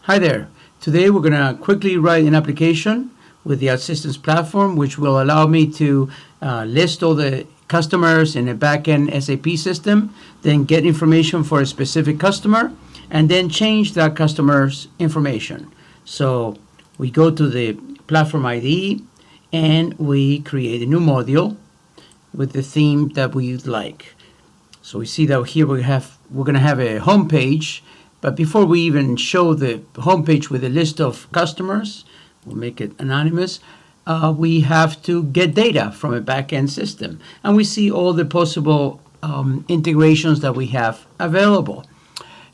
Hi there. Today we're going to quickly write an application with the OutSystems platform, which will allow me to list all the customers in a backend SAP system, then get information for a specific customer, and then change that customer's information. So we go to the platform IDE and we create a new module with the theme that we like. So we see that here we're going to have a home page. But before we even show the homepage with a list of customers, we'll make it anonymous, we have to get data from a back-end system. And we see all the possible integrations that we have available.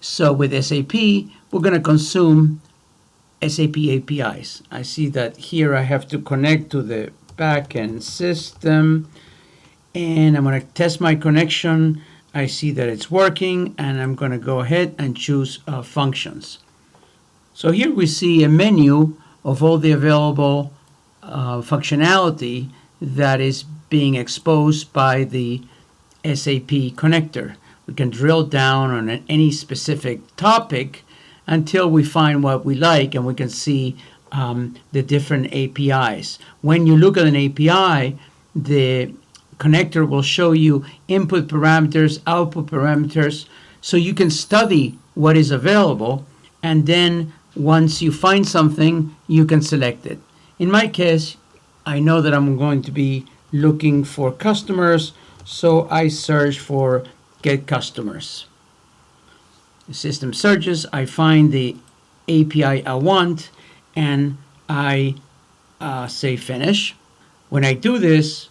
So with SAP, we're going to consume SAP APIs. I see that here I have to connect to the back-end system, and I'm going to test my connection. I see that it's working, and I'm going to go ahead and choose functions. So here we see a menu of all the available functionality that is being exposed by the SAP connector. We can drill down on any specific topic until we find what we like, and we can see the different APIs. When you look at an API, the connector will show you input parameters, output parameters, so you can study what is available, and then once you find something, you can select it. In my case, I know that I'm going to be looking for customers, so I search for get customers. The system searches, I find the API I want, and I say finish. When I do this,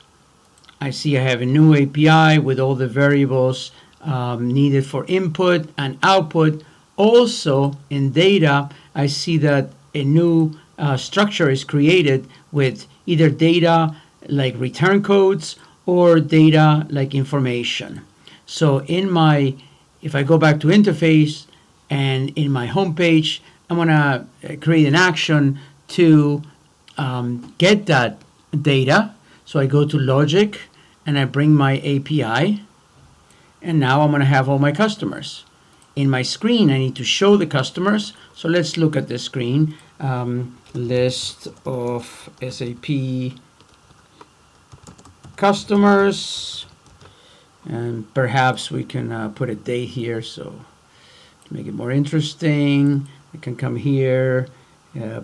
I see I have a new API with all the variables needed for input and output. Also, in data, I see that a new structure is created with either data like return codes or data like information. So if I go back to interface and in my home page, I'm going to create an action to get that data. So I go to logic, and I bring my API, and now I'm going to have all my customers. In my screen, I need to show the customers, so let's look at the screen. List of SAP customers, and perhaps we can put a date here, so to make it more interesting, I can come here,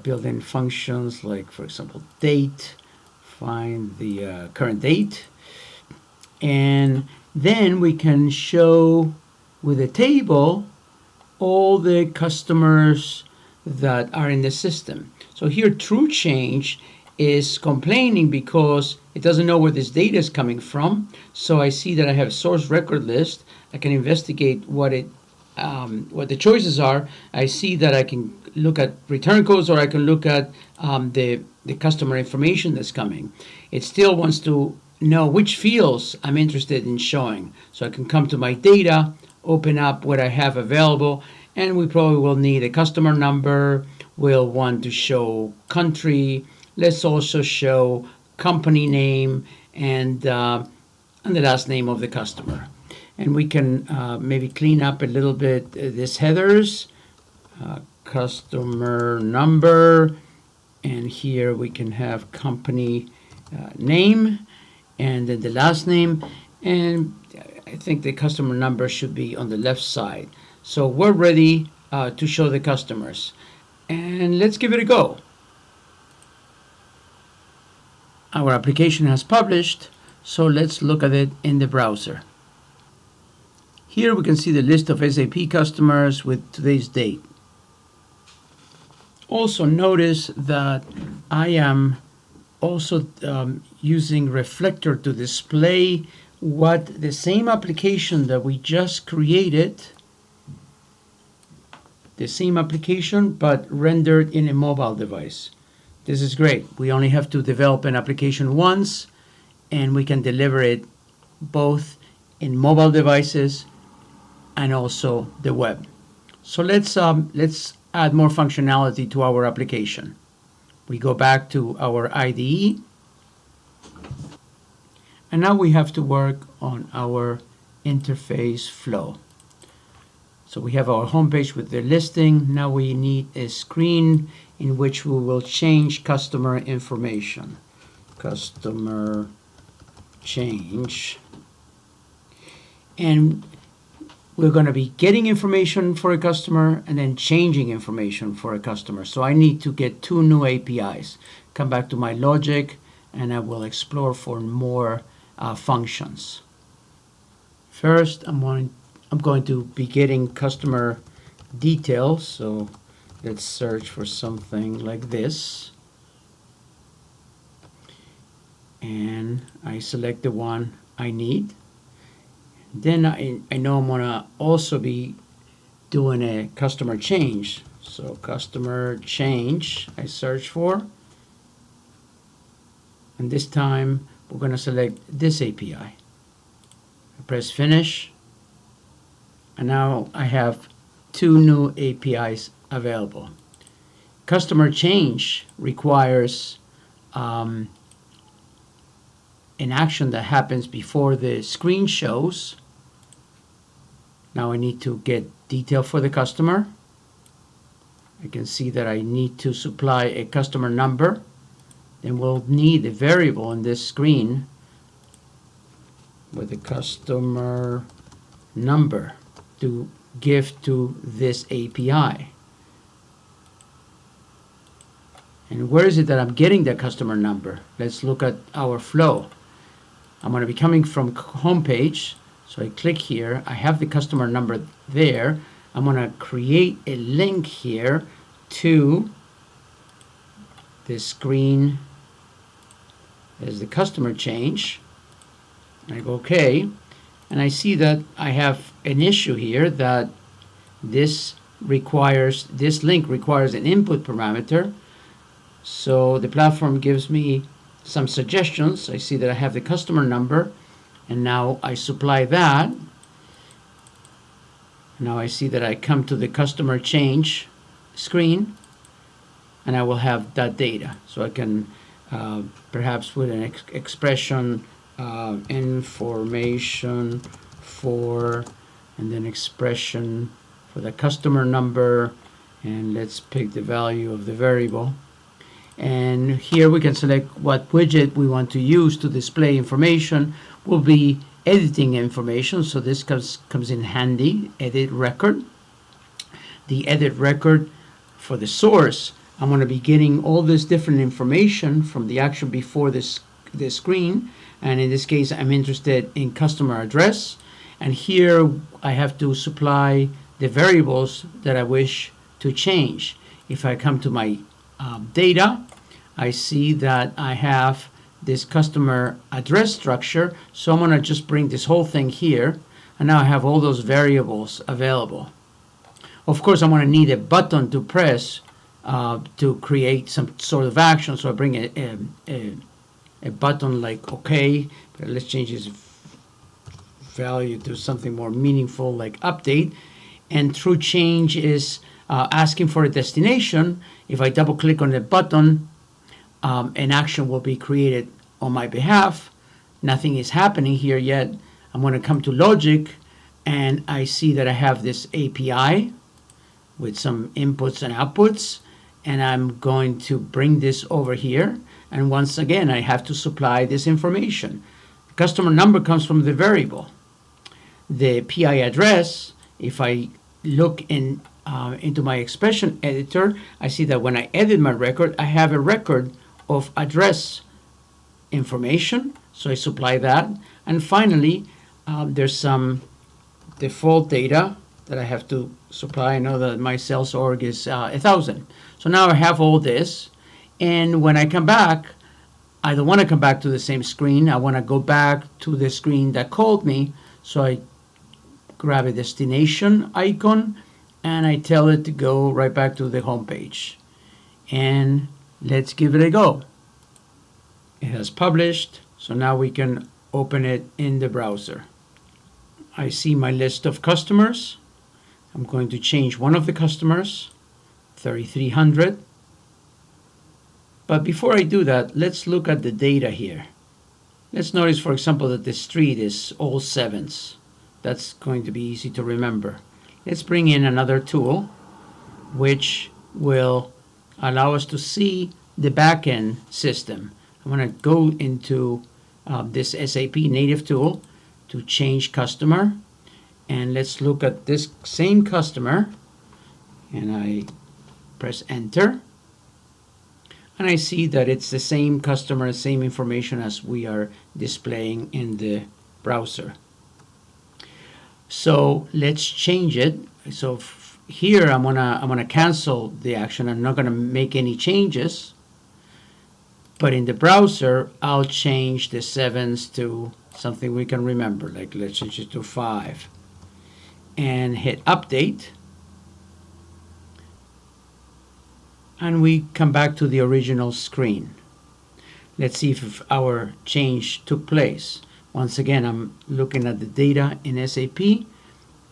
build in functions like, for example, date, find the current date, and then we can show with a table all the customers that are in the system. So here true change is complaining because it doesn't know where this data is coming from. So I see that I have a source record list. I can investigate what the choices are. I see that I can look at return codes, or I can look at the customer information that's coming. It still wants to know which fields I'm interested in showing. So I can come to my data, open up what I have available, and we probably will need a customer number. We'll want to show country. Let's also show company name and the last name of the customer. And we can maybe clean up a little bit this headers, customer number, and here we can have company name, and then the last name, and I think the customer number should be on the left side. So we're ready to show the customers, and let's give it a go. Our application has published, so let's look at it in the browser. Here we can see the list of SAP customers with today's date. Also notice that I am also using Reflector to display what the same application that we just created, the same application but rendered in a mobile device. This is great. We only have to develop an application once, and we can deliver it both in mobile devices and also the web. So let's add more functionality to our application. We go back to our IDE, and now we have to work on our interface flow. So we have our homepage with the listing. Now we need a screen in which we will change customer information. Customer change. And we're going to be getting information for a customer and then changing information for a customer. So I need to get two new APIs. Come back to my logic and I will explore for more functions. First, I'm going to be getting customer details. So let's search for something like this. And I select the one I need. Then I know I'm going to also be doing a customer change. So customer change, I search for. And this time, we're going to select this API. I press finish. And now I have two new APIs available. Customer change requires an action that happens before the screen shows. Now I need to get detail for the customer. I can see that I need to supply a customer number. Then we'll need a variable on this screen with the customer number to give to this API. And where is it that I'm getting the customer number? Let's look at our flow. I'm going to be coming from homepage. So I click here. I have the customer number there. I'm going to create a link here to the screen. There's the customer change. I go OK. And I see that I have an issue here that this link requires an input parameter. So the platform gives me some suggestions. I see that I have the customer number, and now I supply that. Now I see that I come to the customer change screen, and I will have that data. So I can perhaps with an expression information for, and then expression for the customer number, and let's pick the value of the variable. And here we can select what widget we want to use to display information. Will be editing information, so this comes in handy. Edit record. The edit record for the source, I'm going to be getting all this different information from the action before this screen. And in this case, I'm interested in customer address. And here I have to supply the variables that I wish to change. If I come to my data, I see that I have this customer address structure. So I'm going to just bring this whole thing here. And now I have all those variables available. Of course, I'm going to need a button to press to create some sort of action. So I bring a button like OK. But let's change this value to something more meaningful like update. And true change is asking for a destination. If I double click on the button, an action will be created on my behalf. Nothing is happening here yet. I'm going to come to logic, and I see that I have this API with some inputs and outputs, and I'm going to bring this over here. And once again, I have to supply this information. The customer number comes from the variable. The PI address, if I look into my expression editor, I see that when I edit my record, I have a record of address information. So I supply that. And finally, there's some default data that I have to supply. I know that my sales org is 1,000. So now I have all this. And when I come back, I don't want to come back to the same screen. I want to go back to the screen that called me. So I grab a destination icon and I tell it to go right back to the home page. And let's give it a go. It has published, so now we can open it in the browser. I see my list of customers. I'm going to change one of the customers, 3,300. But before I do that, let's look at the data here. Let's notice, for example, that the street is all sevens. That's going to be easy to remember. Let's bring in another tool which will allow us to see the backend system. I'm going to go into this SAP native tool to change customer, and let's look at this same customer, and I press enter, and I see that it's the same customer, same information as we are displaying in the browser. So let's change it. So here I'm gonna cancel the action. I'm not gonna make any changes. But in the browser, I'll change the 7s to something we can remember. Like let's change it to 5, and hit update. And we come back to the original screen. Let's see if our change took place. Once again, I'm looking at the data in SAP,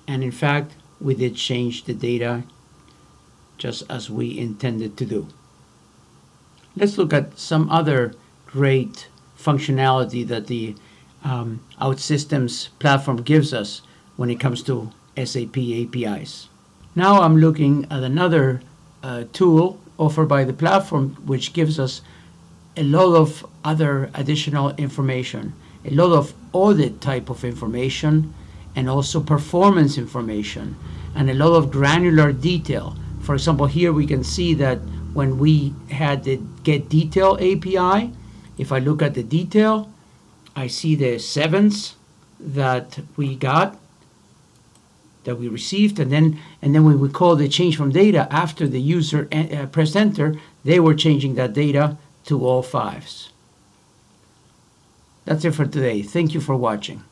and in fact, we did change the data just as we intended to do. Let's look at some other great functionality that the OutSystems platform gives us when it comes to SAP APIs. Now I'm looking at another tool offered by the platform, which gives us a lot of other additional information, a lot of audit type of information, and also performance information, and a lot of granular detail. For example, here we can see that when we had the Get Detail API, if I look at the detail, I see the 7s that we got, that we received, and then when we call the change from data after the user pressed enter, they were changing that data to all 5s. That's it for today. Thank you for watching.